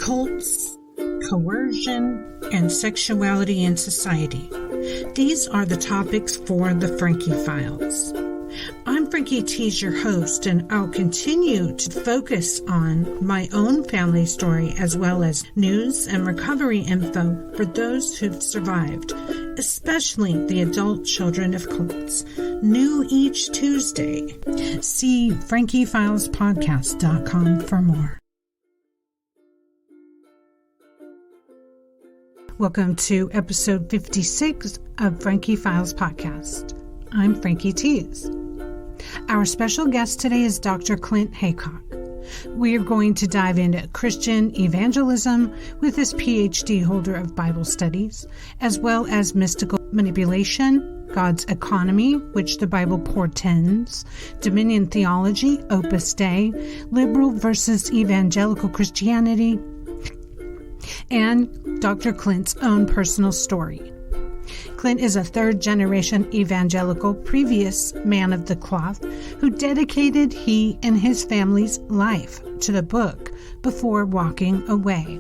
cults, coercion, and sexuality in society. These are the topics for the Frankie Files. I'm Frankie Tees, your host, and I'll continue to focus on my own family story as well as news and recovery info for those who've survived, especially the adult children of cults. New each Tuesday. See FrankieFilesPodcast.com for more. Welcome to episode 56 of Frankie Files Podcast. I'm Frankie Tees. Our special guest today is Dr. Clint Heacock. We are going to dive into Christian evangelism with his PhD holder of Bible studies, as well as mystical manipulation, God's economy, which the Bible portends, dominion theology, Opus Dei, liberal versus evangelical Christianity, and Dr. Clint's own personal story. Clint is a third-generation evangelical, previous man of the cloth, who dedicated he and his family's life to the book before walking away.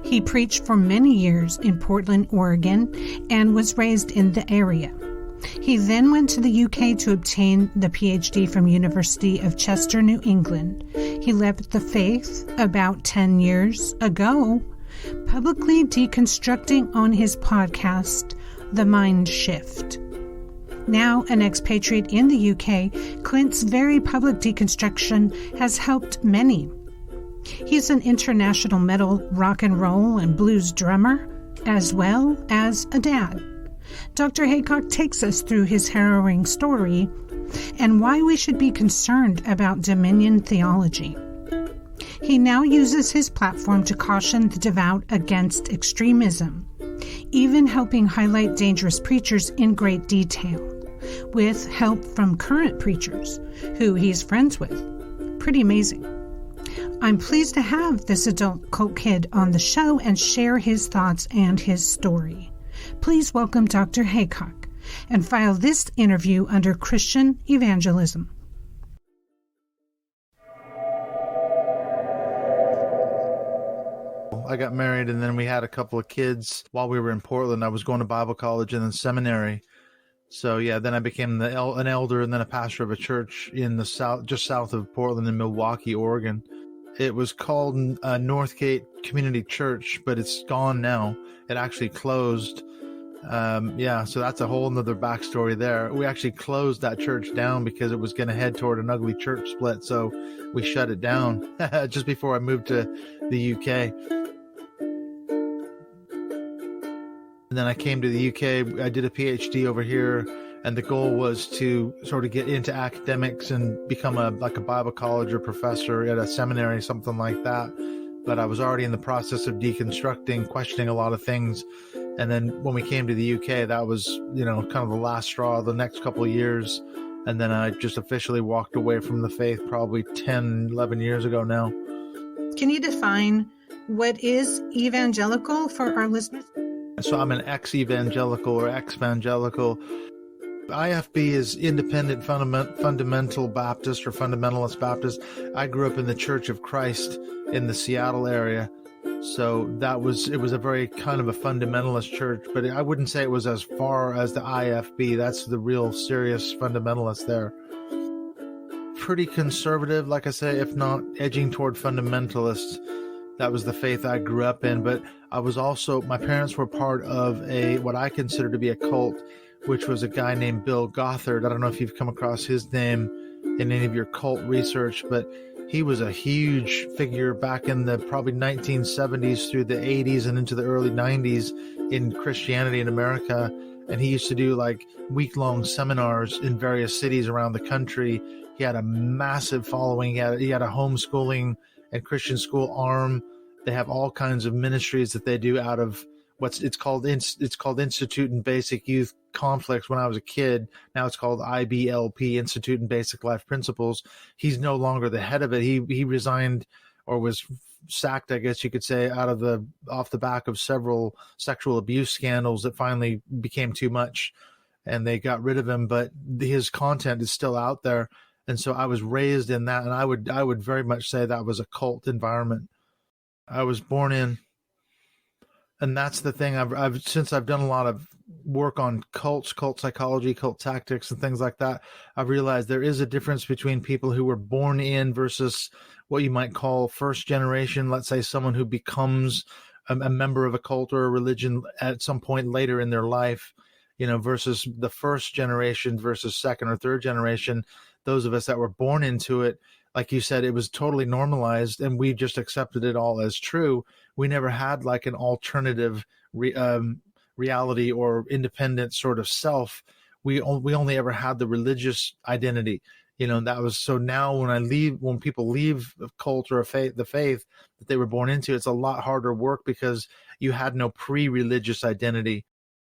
He preached for many years in Portland, Oregon, and was raised in the area. He then went to the UK to obtain the PhD from University of Chester, New England. He left the faith about 10 years ago, publicly deconstructing on his podcast, The Mind Shift. Now an expatriate in the UK, Clint's very public deconstruction has helped many. He's an international metal, rock and roll, and blues drummer, as well as a dad. Dr. Heacock takes us through his harrowing story and why we should be concerned about dominion theology. He now uses his platform to caution the devout against extremism, even helping highlight dangerous preachers in great detail, with help from current preachers who he's friends with. Pretty amazing. I'm pleased to have this adult cult kid on the show and share his thoughts and his story. Please welcome Dr. Heacock and file this interview under Christian evangelism. I got married and then we had a couple of kids while we were in Portland. I was going to Bible college and then seminary. So yeah, then I became an elder and then a pastor of a church in the south, just south of Portland in Milwaukee, Oregon. It was called Northgate Community Church, but it's gone now. It actually closed. So that's a whole nother backstory there. We actually closed that church down because it was going to head toward an ugly church split. So we shut it down just before I moved to the UK. And then I came to the UK. I did a PhD over here, and the goal was to sort of get into academics and become a Bible college or professor at a seminary, something like that. But I was already in the process of deconstructing, questioning a lot of things. And then when we came to the UK, that was, kind of the last straw, the next couple of years. And then I just officially walked away from the faith probably 10, 11 years ago now. Can you define what is evangelical for our listeners? So I'm an ex-evangelical or ex-evangelical. IFB is Independent Fundamental Baptist or Fundamentalist Baptist. I grew up in the Church of Christ in the Seattle area. So it was a very kind of a fundamentalist church, but I wouldn't say it was as far as the IFB. That's the real serious fundamentalist there. Pretty conservative, like I say, if not edging toward fundamentalist. That was the faith I grew up in, but I was also, my parents were part of what I consider to be a cult, which was a guy named Bill Gothard. I don't know if you've come across his name in any of your cult research, but he was a huge figure back in the probably 1970s through the 80s and into the early 90s in Christianity in America. And he used to do like week-long seminars in various cities around the country. He had a massive following. He had a homeschooling and Christian school arm. They have all kinds of ministries that they do out of it's called Institute and Basic Youth Conflicts. When I was a kid, now it's called IBLP, Institute and Basic Life Principles. He's no longer the head of it. He resigned or was sacked, I guess you could say, off the back of several sexual abuse scandals that finally became too much, and they got rid of him. But his content is still out there. And so I was raised in that, and I would very much say that was a cult environment I was born in. And that's the thing. Since I've done a lot of work on cults, cult psychology, cult tactics, and things like that, I've realized there is a difference between people who were born in versus what you might call first generation. Let's say someone who becomes a member of a cult or a religion at some point later in their life, versus the first generation versus second or third generation. Those of us that were born into it, like you said, it was totally normalized and we just accepted it all as true. We never had like an alternative reality or independent sort of self. We only ever had the religious identity. That was, so now when people leave a cult or the faith that they were born into, it's a lot harder work because you had no pre-religious identity.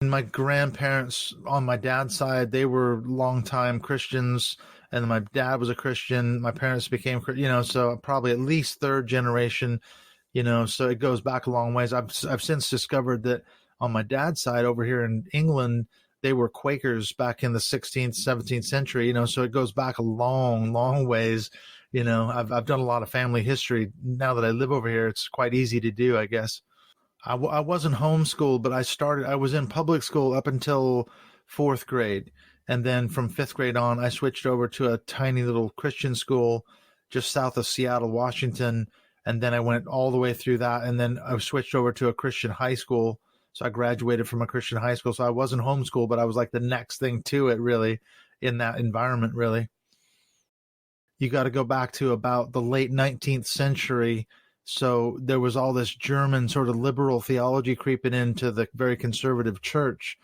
And my grandparents on my dad's side, they were longtime Christians, and my dad was a Christian. My parents became, so probably at least third generation, so it goes back a long ways. I've since discovered that on my dad's side over here in England, they were Quakers back in the 16th, 17th century, so it goes back a long, long ways. I've done a lot of family history. Now that I live over here, it's quite easy to do, I guess. I wasn't homeschooled, but I was in public school up until fourth grade. And then from fifth grade on, I switched over to a tiny little Christian school just south of Seattle, Washington. And then I went all the way through that. And then I switched over to a Christian high school. So I graduated from a Christian high school. So I wasn't homeschooled, but I was like the next thing to it, really, in that environment, really. You got to go back to about the late 19th century. So there was all this German sort of liberal theology creeping into the very conservative church.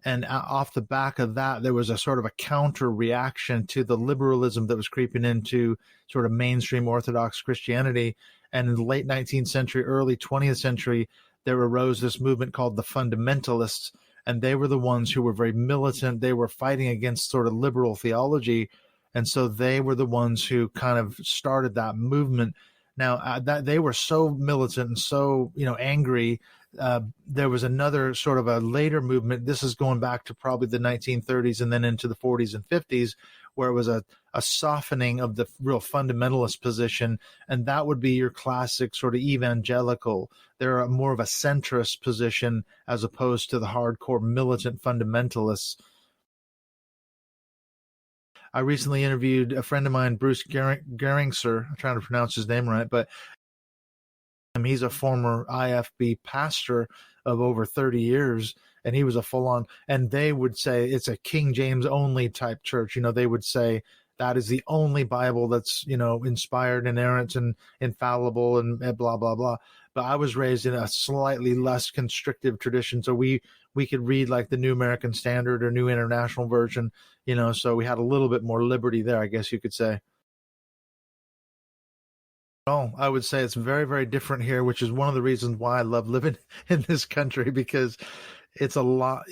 And off the back of that, there was a sort of a counter reaction to the liberalism that was creeping into sort of mainstream Orthodox Christianity. And in the late 19th century, early 20th century, there arose this movement called the fundamentalists. And they were the ones who were very militant. They were fighting against sort of liberal theology. And so they were the ones who kind of started that movement. Now, that they were so militant and so, angry. There was another sort of a later movement. This is going back to probably the 1930s and then into the 40s and 50s, where it was a softening of the real fundamentalist position. And that would be your classic sort of evangelical. They're more of a centrist position as opposed to the hardcore militant fundamentalists. I recently interviewed a friend of mine, Bruce Geringser. I'm trying to pronounce his name right, but he's a former IFB pastor of over 30 years, and he was a full-on, and they would say it's a King James only type church. They would say that is the only Bible that's, inspired, inerrant, and infallible, and blah, blah, blah. But I was raised in a slightly less constrictive tradition, so we could read like the New American Standard or New International Version, so we had a little bit more liberty there, I guess you could say. Oh, I would say it's very, very different here, which is one of the reasons why I love living in this country, because it's a lot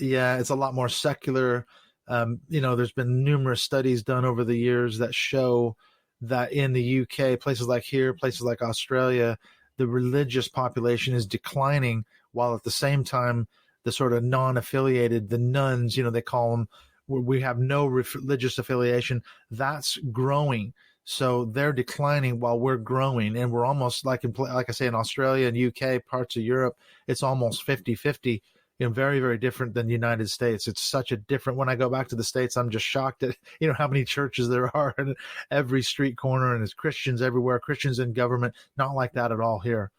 more secular. There's been numerous studies done over the years that show that in the UK, places like here, places like Australia, the religious population is declining, while at the same time, the sort of non-affiliated, the nuns, they call them, where we have no religious affiliation, that's growing. So they're declining while we're growing, and we're almost like I say, in Australia and UK, parts of Europe, it's almost 50-50. Very, very different than the United States. It's such a different. When I go back to the States, I'm just shocked at how many churches there are in every street corner, and there's Christians everywhere, Christians in government. Not like that at all here.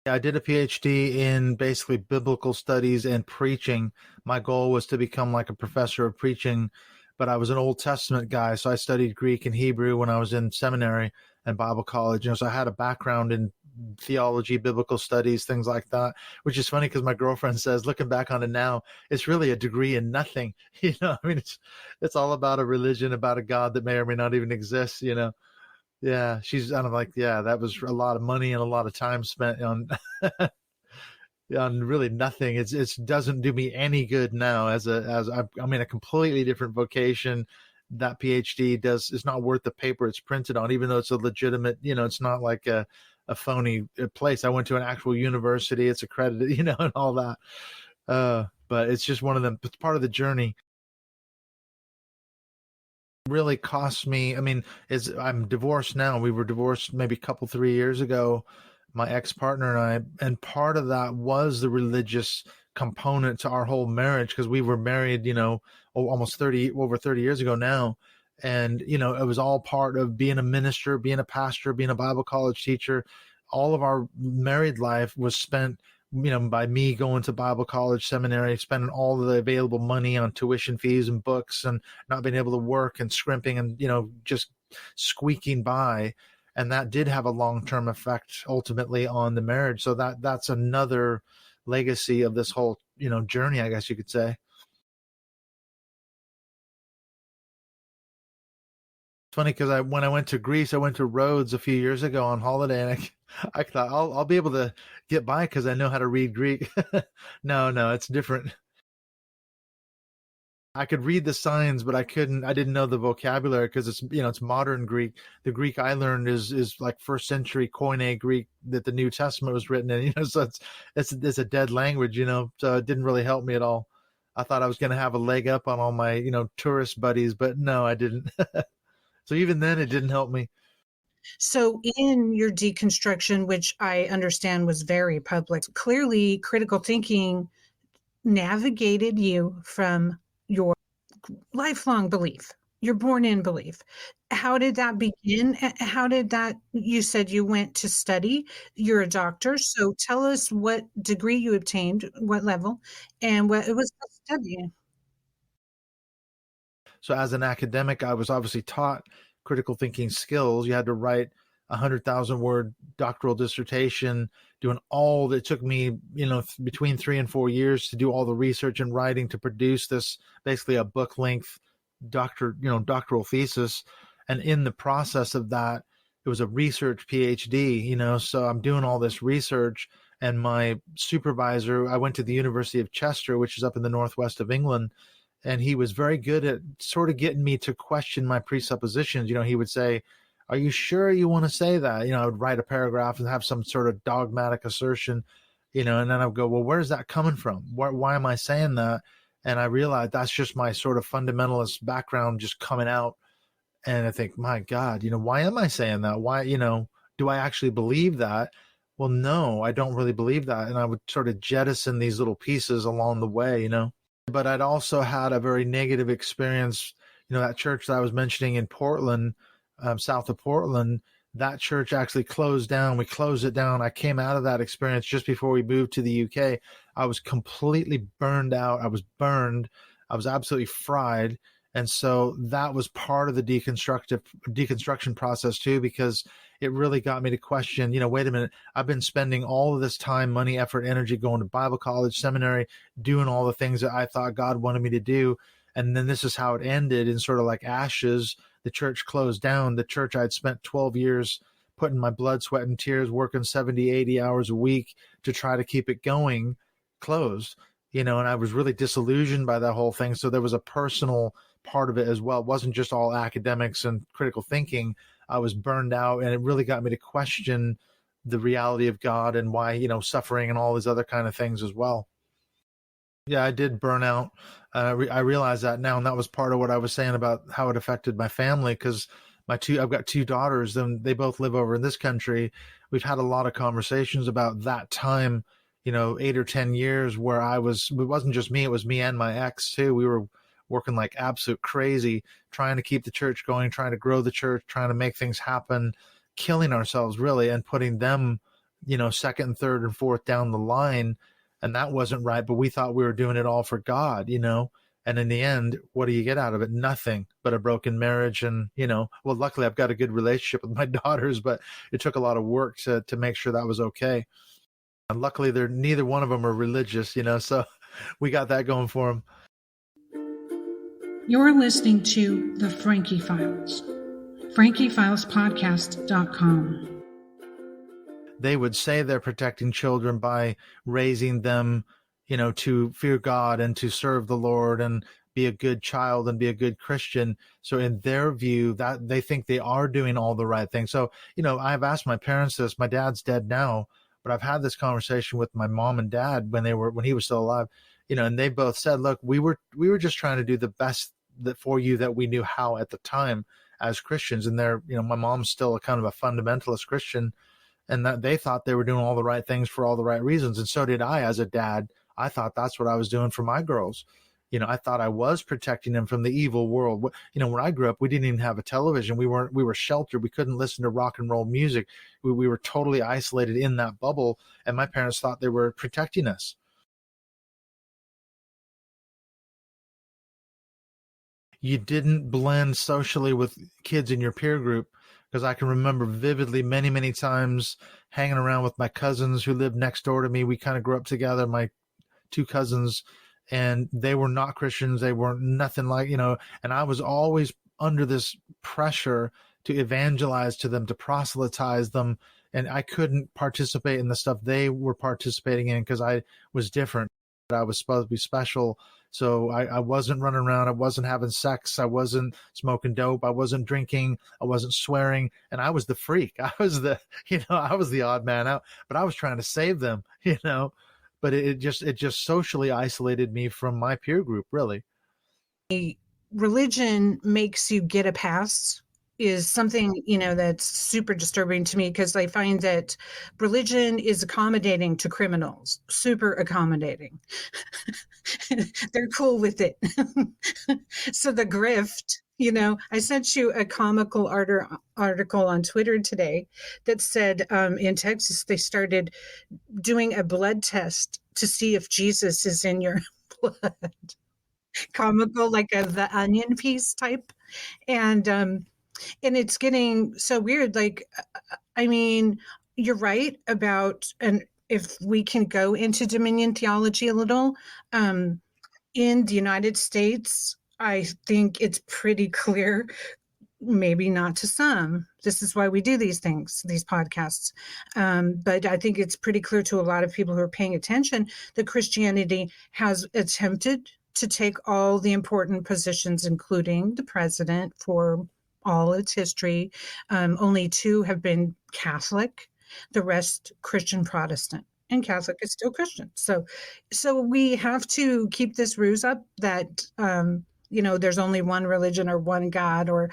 I did a PhD in basically biblical studies and preaching. My goal was to become like a professor of preaching, but I was an Old Testament guy, so I studied Greek and Hebrew when I was in seminary and Bible college. So I had a background in theology, biblical studies, things like that, which is funny because my girlfriend says, looking back on it now, it's really a degree in nothing. It's all about a religion, about a God that may or may not even exist, Yeah, I'm like, yeah, that was a lot of money and a lot of time spent on on really nothing. It doesn't do me any good now as I'm in a completely different vocation. That PhD it's not worth the paper it's printed on, even though it's a legitimate, it's not like a phony place. I went to an actual university, it's accredited, and all that. But it's just one of them. It's part of the journey. really cost me. I mean, I'm divorced now. We were divorced maybe a couple, 3 years ago, my ex-partner and I, and part of that was the religious component to our whole marriage, because we were married, almost over 30 years ago now. And, it was all part of being a minister, being a pastor, being a Bible college teacher. All of our married life was spent, by me going to Bible college, seminary, spending all of the available money on tuition fees and books, and not being able to work and scrimping and, just squeaking by. And that did have a long-term effect ultimately on the marriage. So that's another legacy of this whole, journey, I guess you could say. Funny because when I went to Greece, I went to Rhodes a few years ago on holiday, and I thought I'll be able to get by because I know how to read Greek. No, it's different. I could read the signs, but I didn't know the vocabulary because it's modern Greek. The Greek I learned is like first century Koine Greek that the New Testament was written in, so it's a dead language, so it didn't really help me at all. I thought I was going to have a leg up on all my, tourist buddies, but no, I didn't. So even then it didn't help me. So in your deconstruction, which I understand was very public, clearly critical thinking navigated you from your lifelong belief, your born in belief. How did that begin? You said you went to study, you're a doctor. So tell us what degree you obtained, what level, and what it was to study. So as an academic, I was obviously taught critical thinking skills. You had to write 100,000-word doctoral dissertation, doing all that. It took me, between 3 and 4 years to do all the research and writing to produce this, basically a book length doctoral thesis. And in the process of that, it was a research PhD, so I'm doing all this research. And my supervisor, I went to the University of Chester, which is up in the northwest of England, and he was very good at sort of getting me to question my presuppositions. He would say, "Are you sure you want to say that?" I would write a paragraph and have some sort of dogmatic assertion, and then I would go, "Well, where's that coming from? Why am I saying that?" And I realized that's just my sort of fundamentalist background just coming out. And I think, my God, why am I saying that? Why, do I actually believe that? Well, no, I don't really believe that. And I would sort of jettison these little pieces along the way, But I'd also had a very negative experience. That church that I was mentioning in Portland, south of Portland, that church actually closed down. We closed it down. I came out of that experience just before we moved to the UK. I was completely burned out. I was burned. I was absolutely fried. And so that was part of the deconstruction process too, because it really got me to question, wait a minute, I've been spending all of this time, money, effort, energy, going to Bible college, seminary, doing all the things that I thought God wanted me to do. And then this is how it ended, in sort of like ashes. The church closed down. The church I'd spent 12 years putting my blood, sweat, and tears, working 70, 80 hours a week to try to keep it going, closed, and I was really disillusioned by that whole thing. So there was a personal part of it as well. It wasn't just all academics and critical thinking. I was burned out, and it really got me to question the reality of God and why, suffering and all these other kind of things as well. Yeah, I did burn out. I realize that now, and that was part of what I was saying about how it affected my family, because I've got 2 daughters, and they both live over in this country. We've had a lot of conversations about that time, 8 or 10 years where it wasn't just me, it was me and my ex too. We were working like absolute crazy, trying to keep the church going, trying to grow the church, trying to make things happen, killing ourselves really, and putting them, second and third and fourth down the line. And that wasn't right, but we thought we were doing it all for God, and in the end, what do you get out of it? Nothing but a broken marriage. And, well, luckily I've got a good relationship with my daughters, but it took a lot of work to make sure that was okay. And luckily neither one of them are religious, so we got that going for them. You're listening to The Frankie Files, frankiefilespodcast.com. They would say they're protecting children by raising them, to fear God and to serve the Lord and be a good child and be a good Christian. So in their view, that they think they are doing all the right things. So, I've asked my parents this. My dad's dead now, but I've had this conversation with my mom and dad when he was still alive, and they both said, look, we were just trying to do the best for you that we knew how at the time as Christians. And they're, my mom's still a kind of a fundamentalist Christian, and that they thought they were doing all the right things for all the right reasons. And so did I as a dad. I thought that's what I was doing for my girls. I thought I was protecting them from the evil world. When I grew up, we didn't even have a television. We were sheltered. We couldn't listen to rock and roll music. We were totally isolated in that bubble. And my parents thought they were protecting us. You didn't blend socially with kids in your peer group, because I can remember vividly many, many times hanging around with my cousins who lived next door to me. We kind of grew up together, my two cousins, and they were not Christians. They weren't nothing like, and I was always under this pressure to evangelize to them, to proselytize them. And I couldn't participate in the stuff they were participating in because I was different. I was supposed to be special. So I wasn't running around. I wasn't having sex. I wasn't smoking dope. I wasn't drinking. I wasn't swearing. And I was the freak. I was the odd man out, but I was trying to save them, but it just socially isolated me from my peer group, really. Religion makes you get a pass is something, that's super disturbing to me, because I find that religion is accommodating to criminals, super accommodating. They're cool with it. So the grift, I sent you a comical article on Twitter today that said in Texas, they started doing a blood test to see if Jesus is in your blood. Comical, like the Onion piece type. And it's getting so weird. Like, I mean, you're right about, and if we can go into dominion theology a little, in the United States, I think it's pretty clear, maybe not to some. This is why we do these things, these podcasts. But I think it's pretty clear to a lot of people who are paying attention that Christianity has attempted to take all the important positions, including the president, for all its history. Only 2 have been Catholic, the rest Christian Protestant, and Catholic is still Christian. So we have to keep this ruse up that, there's only one religion or one God, or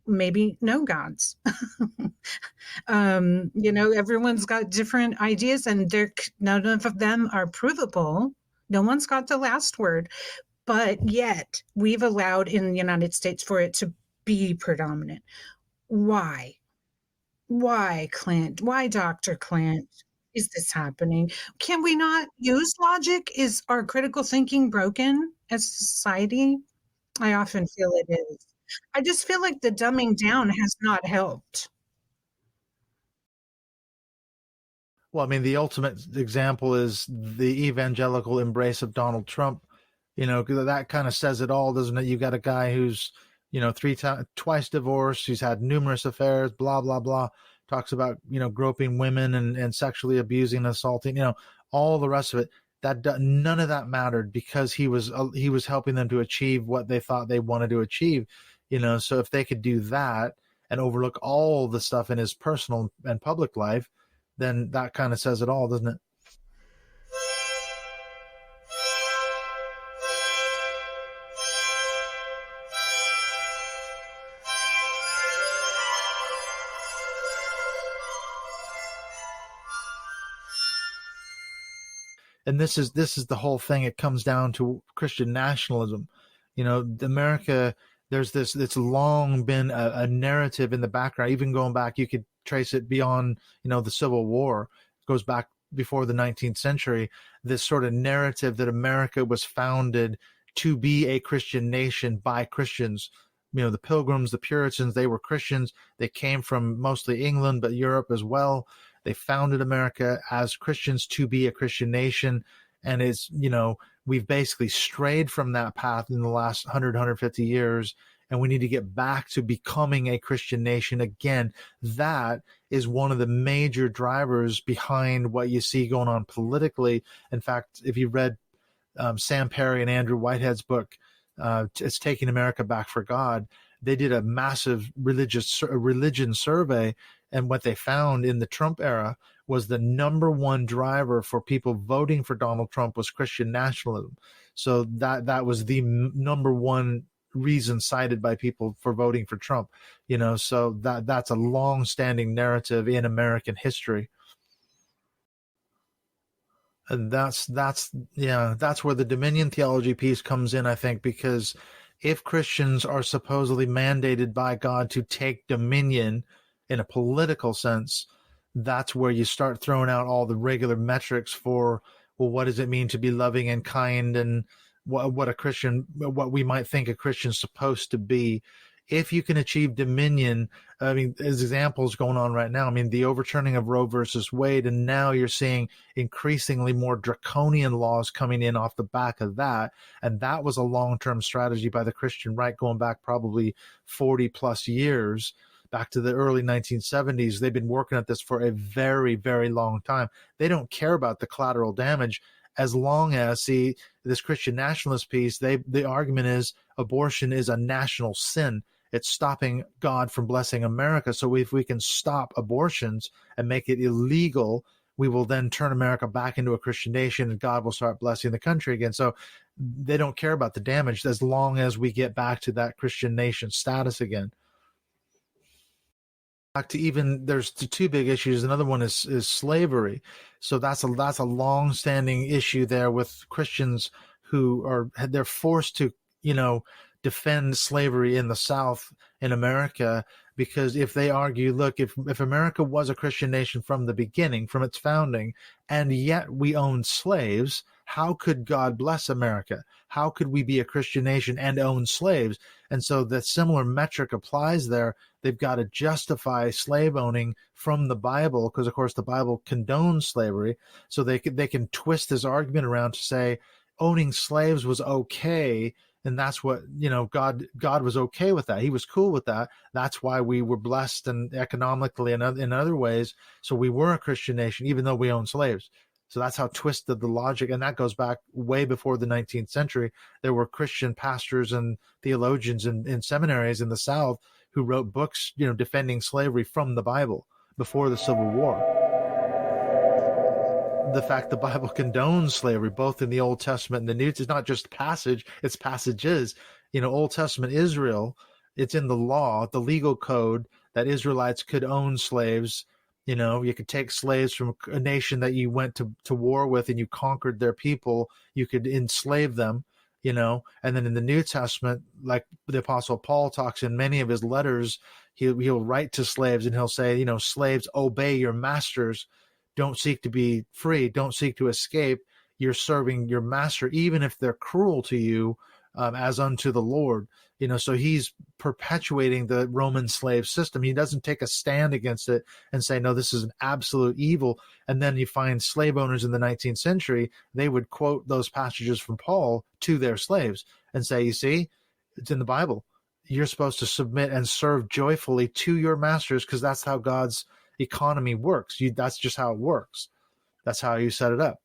maybe no gods. Everyone's got different ideas, and none of them are provable. No one's got the last word, but yet we've allowed in the United States for it to be predominant. Why, Clint? Why, Dr. Clint, is this happening? Can we not use logic? Is our critical thinking broken as a society? I often feel it is. I just feel like the dumbing down has not helped. Well, I mean, the ultimate example is the evangelical embrace of Donald Trump. That kind of says it all, doesn't it? You've got a guy who's, twice divorced. He's had numerous affairs, blah, blah, blah. Talks about, groping women and sexually abusing and assaulting, all the rest of it. None of that mattered, because he was helping them to achieve what they thought they wanted to achieve, so if they could do that and overlook all the stuff in his personal and public life, then that kind of says it all, doesn't it? And this is the whole thing. It comes down to Christian nationalism. America, it's long been a narrative in the background. Even going back, you could trace it beyond, the Civil War. It goes back before the 19th century. This sort of narrative that America was founded to be a Christian nation by Christians. The Pilgrims, the Puritans, they were Christians. They came from mostly England, but Europe as well. They founded America as Christians to be a Christian nation. And we've basically strayed from that path in the last 150 years. And we need to get back to becoming a Christian nation again. That is one of the major drivers behind what you see going on politically. In fact, if you read Sam Perry and Andrew Whitehead's book, It's Taking America Back for God, they did a massive religion survey. And what they found in the Trump era was the number one driver for people voting for Donald Trump was Christian nationalism. So that was the number one reason cited by people for voting for Trump, so that's a long-standing narrative in American history. And that's where the dominion theology piece comes in, I think, because if Christians are supposedly mandated by God to take dominion in a political sense, that's where you start throwing out all the regular metrics for, well, what does it mean to be loving and kind, and what we might think a Christian's supposed to be. If you can achieve dominion, I mean, as examples going on right now, I mean, the overturning of Roe versus Wade, and now you're seeing increasingly more draconian laws coming in off the back of that. And that was a long-term strategy by the Christian right going back probably 40 plus years, back to the early 1970s. They've been working at this for a very, very long time. They don't care about the collateral damage as long as, this Christian nationalist piece, the argument is abortion is a national sin. It's stopping God from blessing America. So if we can stop abortions and make it illegal, we will then turn America back into a Christian nation, and God will start blessing the country again. So they don't care about the damage as long as we get back to that Christian nation status again. Back to even, there's two big issues. Another one is slavery. So that's a long-standing issue there with Christians who they're forced to, defend slavery in the South in America, because if they argue, look, if America was a Christian nation from the beginning, from its founding, and yet we own slaves, how could God bless America? How could we be a Christian nation and own slaves? And so the similar metric applies there. They've got to justify slave owning from the Bible, because of course the Bible condones slavery. So they can twist this argument around to say owning slaves was okay, and that's what, God was okay with that. He was cool with that. That's why we were blessed and economically and in other ways. So we were a Christian nation, even though we owned slaves. So that's how twisted the logic, and that goes back way before the 19th century. There were Christian pastors and theologians in seminaries in the South who wrote books, defending slavery from the Bible before the Civil War. The fact the Bible condones slavery, both in the Old Testament and the New, it's not just passage, it's passages. Old Testament Israel, it's in the law, the legal code, that Israelites could own slaves. You could take slaves from a nation that you went to war with and you conquered their people. You could enslave them, and then in the New Testament, like the Apostle Paul talks in many of his letters, he'll write to slaves and he'll say, slaves, obey your masters. Don't seek to be free. Don't seek to escape. You're serving your master, even if they're cruel to you, as unto the Lord. So he's perpetuating the Roman slave system. He doesn't take a stand against it and say, no, this is an absolute evil. And then you find slave owners in the 19th century, they would quote those passages from Paul to their slaves and say, you see, it's in the Bible. You're supposed to submit and serve joyfully to your masters, because that's how God's economy works. That's just how it works. That's how you set it up.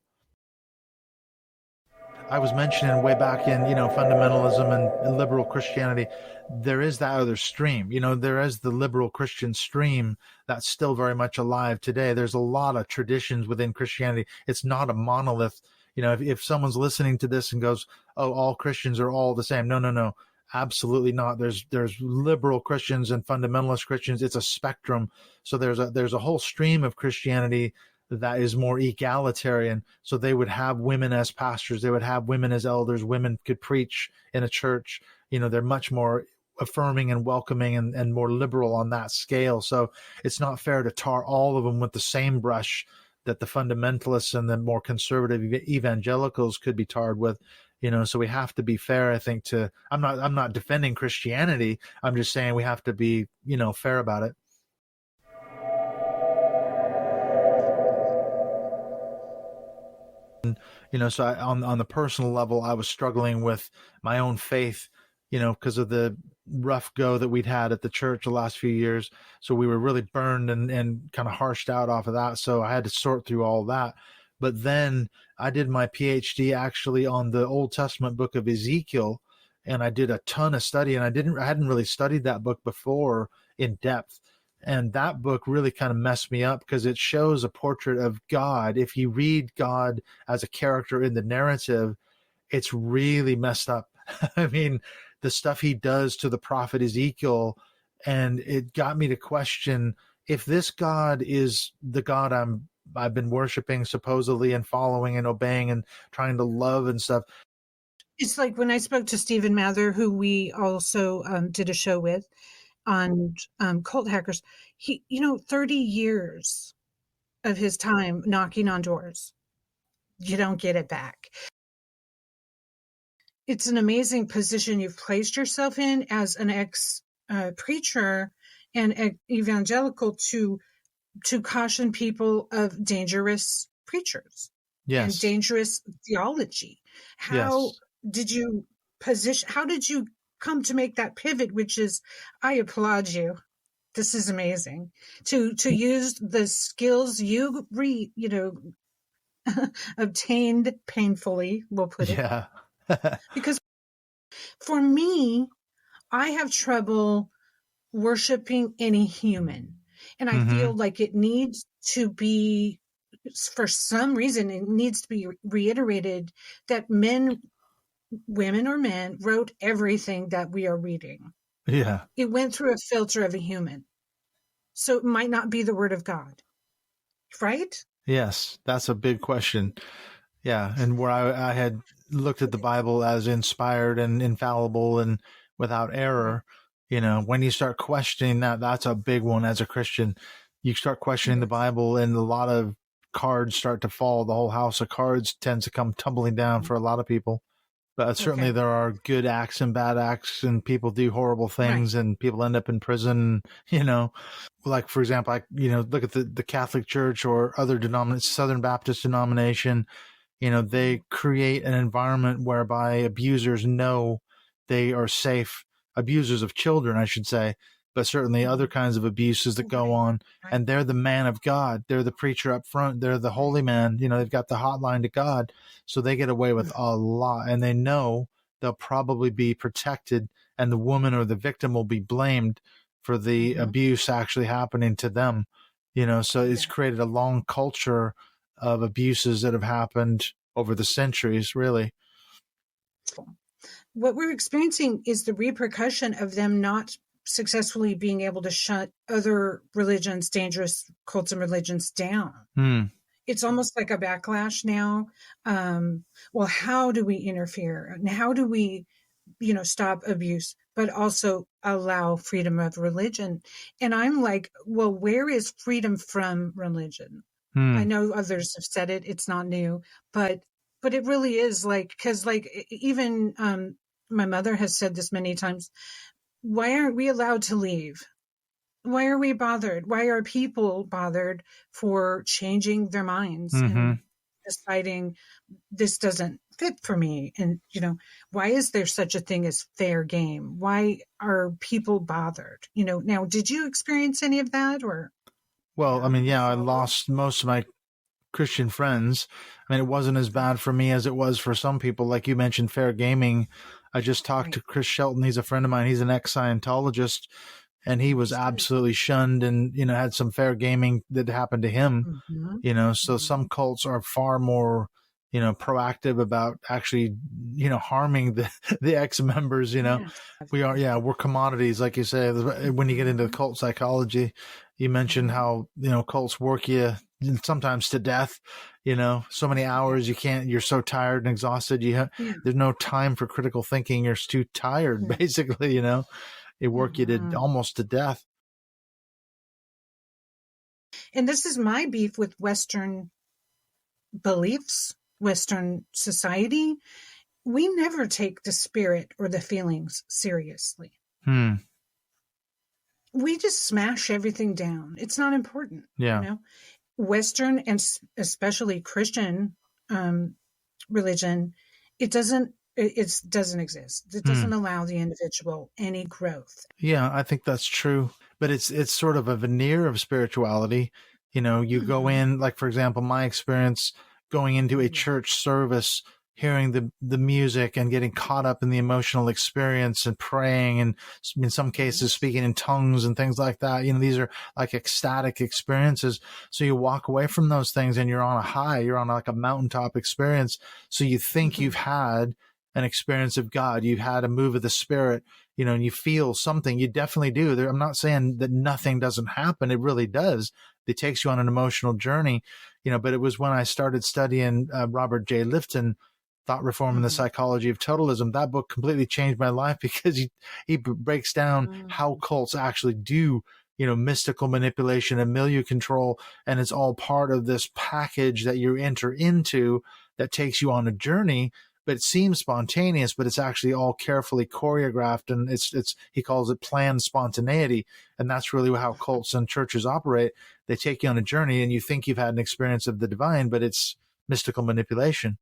I was mentioning way back in, fundamentalism and liberal Christianity, there is that other stream. There is the liberal Christian stream that's still very much alive today. There's a lot of traditions within Christianity. It's not a monolith. If someone's listening to this and goes, oh, all Christians are all the same. No. Absolutely not. There's liberal Christians and fundamentalist Christians. It's a spectrum. So there's a whole stream of Christianity that is more egalitarian. So they would have women as pastors. They would have women as elders. Women could preach in a church. They're much more affirming and welcoming and more liberal on that scale. So it's not fair to tar all of them with the same brush that the fundamentalists and the more conservative evangelicals could be tarred with. So we have to be fair, I think, I'm not defending Christianity. I'm just saying we have to be, fair about it. So on the personal level, I was struggling with my own faith, because of the rough go that we'd had at the church the last few years. So we were really burned and kind of harshed out off of that. So I had to sort through all that. But then I did my PhD actually on the Old Testament book of Ezekiel, and I did a ton of study, and I hadn't really studied that book before in depth. And that book really kind of messed me up, because it shows a portrait of God. If you read God as a character in the narrative, it's really messed up. I mean, the stuff he does to the prophet Ezekiel. And it got me to question, if this God is the God I've been worshiping supposedly and following and obeying and trying to love and stuff. It's like when I spoke to Stephen Mather, who we also did a show with on cult hackers. He, 30 years of his time knocking on doors. You don't get it back. It's an amazing position you've placed yourself in as an ex-preacher and evangelical to caution people of dangerous preachers and dangerous theology. How did you how did you come to make that pivot, which is, I applaud you. This is amazing to use the skills you obtained painfully, we'll put it. Yeah. Because for me, I have trouble worshiping any human. And I feel like it needs to be, for some reason, it needs to be reiterated that men, women or men, wrote everything that we are reading. Yeah. It went through a filter of a human. So it might not be the word of God. Right? Yes, that's a big question. Yeah. And where I had looked at the Bible as inspired and infallible and without error, when you start questioning that, that's a big one as a Christian. You start questioning the Bible and a lot of cards start to fall. The whole house of cards tends to come tumbling down for a lot of people. But certainly there are good acts and bad acts, and people do horrible things and people end up in prison, like, for example, look at the Catholic Church or other Southern Baptist denomination. They create an environment whereby abusers know they are safe, abusers of children, I should say, but certainly other kinds of abuses that go on. And they're the man of God. They're the preacher up front. They're the holy man. They've got the hotline to God. So they get away with a lot, and they know they'll probably be protected, and the woman or the victim will be blamed for the abuse actually happening to them. So it's created a long culture of abuses that have happened over the centuries, really. What we're experiencing is the repercussion of them not successfully being able to shut other religions, dangerous cults and religions down. It's almost like a backlash now. Well, how do we interfere? And how do we, stop abuse, but also allow freedom of religion? And I'm like, well, where is freedom from religion? I know others have said it. It's not new, but it really is because even my mother has said this many times. Why aren't we allowed to leave? Why are we bothered? Why are people bothered for changing their minds and deciding this doesn't fit for me? And, why is there such a thing as fair game? Why are people bothered? Now, did you experience any of that or? Well, I lost most of my Christian friends. It wasn't as bad for me as it was for some people. Like you mentioned, fair gaming. I just talked to Chris Shelton. He's a friend of mine. He's an ex-Scientologist, and he was absolutely shunned and, had some fair gaming that happened to him, so some cults are far more, proactive about actually, harming the ex-members, we're commodities. Like you say, when you get into cult psychology, you mentioned how, cults work you sometimes to death, so many hours you're so tired and exhausted. There's no time for critical thinking. You're too tired, basically, They work you to almost to death. And this is my beef with Western beliefs, Western society. We never take the spirit or the feelings seriously. We just smash everything down. It's not important. Yeah. Western and especially Christian religion, it doesn't exist. It doesn't allow the individual any growth. Yeah, I think that's true. But it's sort of a veneer of spirituality. You go in, like, for example, my experience going into a church service, hearing the music and getting caught up in the emotional experience and praying and in some cases speaking in tongues and things like that. These are like ecstatic experiences. So you walk away from those things and you're on a high, you're on like a mountaintop experience. So you think you've had an experience of God. You've had a move of the Spirit, and you feel something. You definitely do. I'm not saying that nothing doesn't happen. It really does. It takes you on an emotional journey, but it was when I started studying Robert J. Lifton, Thought Reform and the Psychology of Totalism. That book completely changed my life because he breaks down how cults actually do, mystical manipulation and milieu control. And it's all part of this package that you enter into that takes you on a journey. But it seems spontaneous, but it's actually all carefully choreographed, and he calls it planned spontaneity. And that's really how cults and churches operate. They take you on a journey, and you think you've had an experience of the divine, but it's mystical manipulation.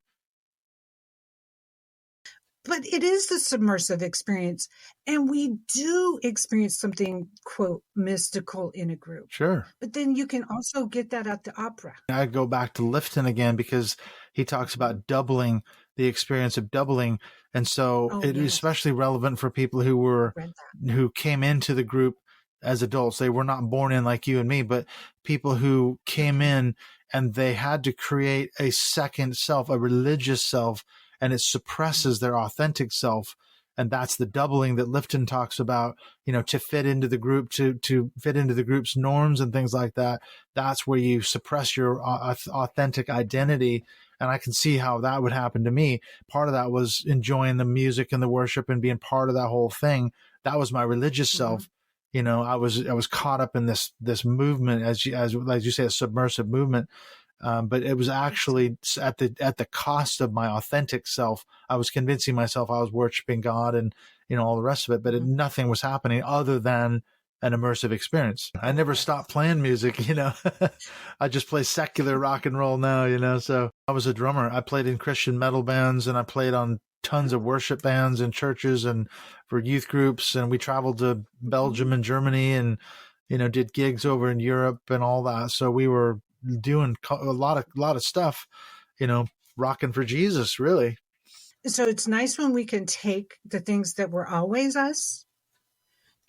But it is the submersive experience, and we do experience something, quote, mystical in a group. Sure. But then you can also get that at the opera. I go back to Lifton again because he talks about doubling, the experience of doubling. And so it is especially relevant for people who came into the group as adults. They were not born in like you and me, but people who came in and they had to create a second self, a religious self, and it suppresses their authentic self. And that's the doubling that Lifton talks about, to fit into the group, to fit into the group's norms and things like that. That's where you suppress your authentic identity. And I can see how that would happen to me. Part of that was enjoying the music and the worship and being part of that whole thing. That was my religious self. I was caught up in this movement, as you say, a submersive movement. But it was actually at the cost of my authentic self. I was convincing myself I was worshiping God and, all the rest of it, but nothing was happening other than an immersive experience. I never stopped playing music, I just play secular rock and roll now, so I was a drummer. I played in Christian metal bands, and I played on tons of worship bands in churches and for youth groups. And we traveled to Belgium and Germany and, did gigs over in Europe and all that. So we were doing a lot of stuff, rocking for Jesus, really. So it's nice when we can take the things that were always us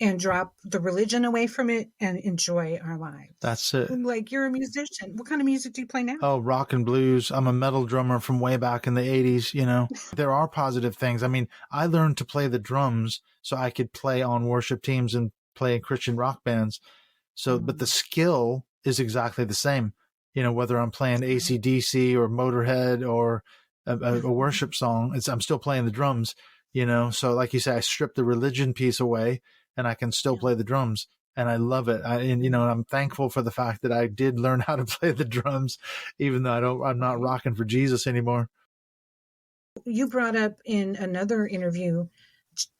and drop the religion away from it and enjoy our lives. That's it. Like, you're a musician. What kind of music do you play now? Oh, rock and blues. I'm a metal drummer from way back in the 80s, There are positive things. I mean, I learned to play the drums so I could play on worship teams and play in Christian rock bands. So, but the skill is exactly the same. Whether I'm playing AC/DC or Motorhead or a worship song, I'm still playing the drums, So like you say, I stripped the religion piece away and I can still play the drums, and I love it. I'm thankful for the fact that I did learn how to play the drums, even though I'm not rocking for Jesus anymore. You brought up in another interview,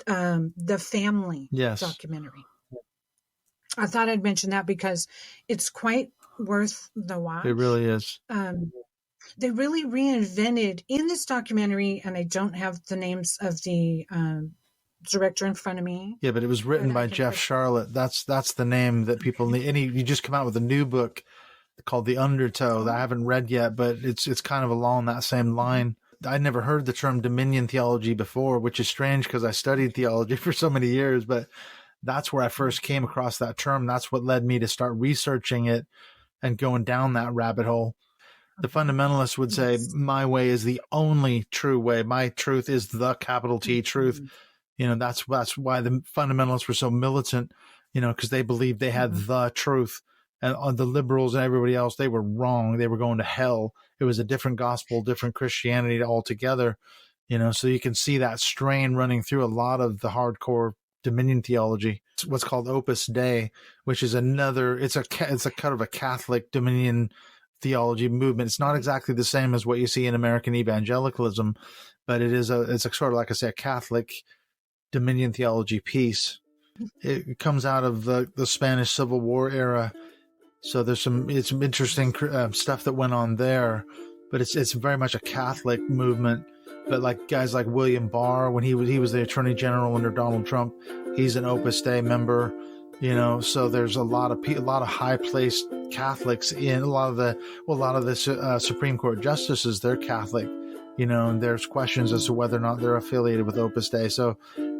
the Family documentary. I thought I'd mention that because it's quite worth the watch. It really is. They really reinvented in this documentary, and I don't have the names of the director in front of me. Yeah, but it was written by Jeff Charlotte. That's the name that people need. And he just come out with a new book called The Undertow that I haven't read yet, but it's kind of along that same line. I'd never heard the term dominion theology before, which is strange because I studied theology for so many years, but that's where I first came across that term. That's what led me to start researching it and going down that rabbit hole. The fundamentalists would say, my way is the only true way. My truth is the capital T truth. That's why the fundamentalists were so militant, because they believed they had the truth. And the liberals and everybody else, they were wrong. They were going to hell. It was a different gospel, different Christianity altogether. So you can see that strain running through a lot of the hardcore dominion theology. It's what's called Opus Dei, which is it's a kind of a Catholic dominion theology movement. It's not exactly the same as what you see in American evangelicalism, but it's a sort of, like I say, a Catholic dominion theology piece. It comes out of the Spanish Civil War era. So there's some interesting stuff that went on there, but it's very much a Catholic movement. But like guys like William Barr, when he was the Attorney General under Donald Trump, he's an Opus Dei member. So there's a lot of high placed Catholics in a lot of the Supreme Court justices. They're Catholic, and there's questions as to whether or not they're affiliated with Opus Dei. So,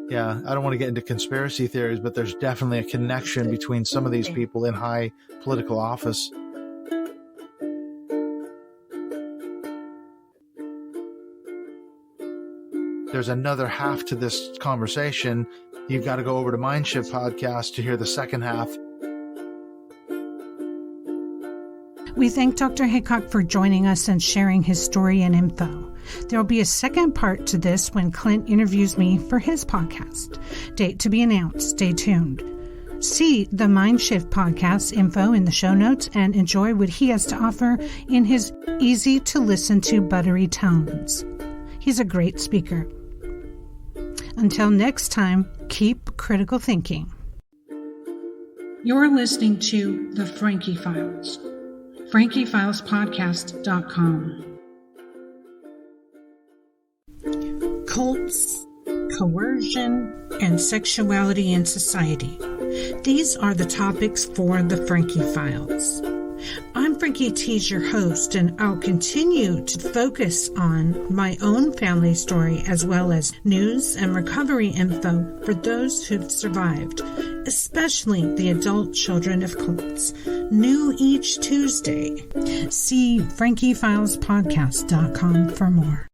yeah, I don't want to get into conspiracy theories, but there's definitely a connection between some of these people in high political office. there's another half to this conversation. You've got to go over to Mindshift Podcast to hear the second half. We thank Dr. Heacock for joining us and sharing his story and info. There will be a second part to this when Clint interviews me for his podcast. Date to be announced. Stay tuned. See the Mindshift Podcast info in the show notes and enjoy what he has to offer in his easy-to-listen-to buttery tones. He's a great speaker. Until next time, keep critical thinking. You're listening to The Frankie Files. FrankieFilesPodcast.com. Cults, coercion, and sexuality in society. These are the topics for the Frankie Files. I'm Frankie Tees, your host, and I'll continue to focus on my own family story as well as news and recovery info for those who've survived, especially the adult children of cults. New each Tuesday. See FrankieFilesPodcast.com for more.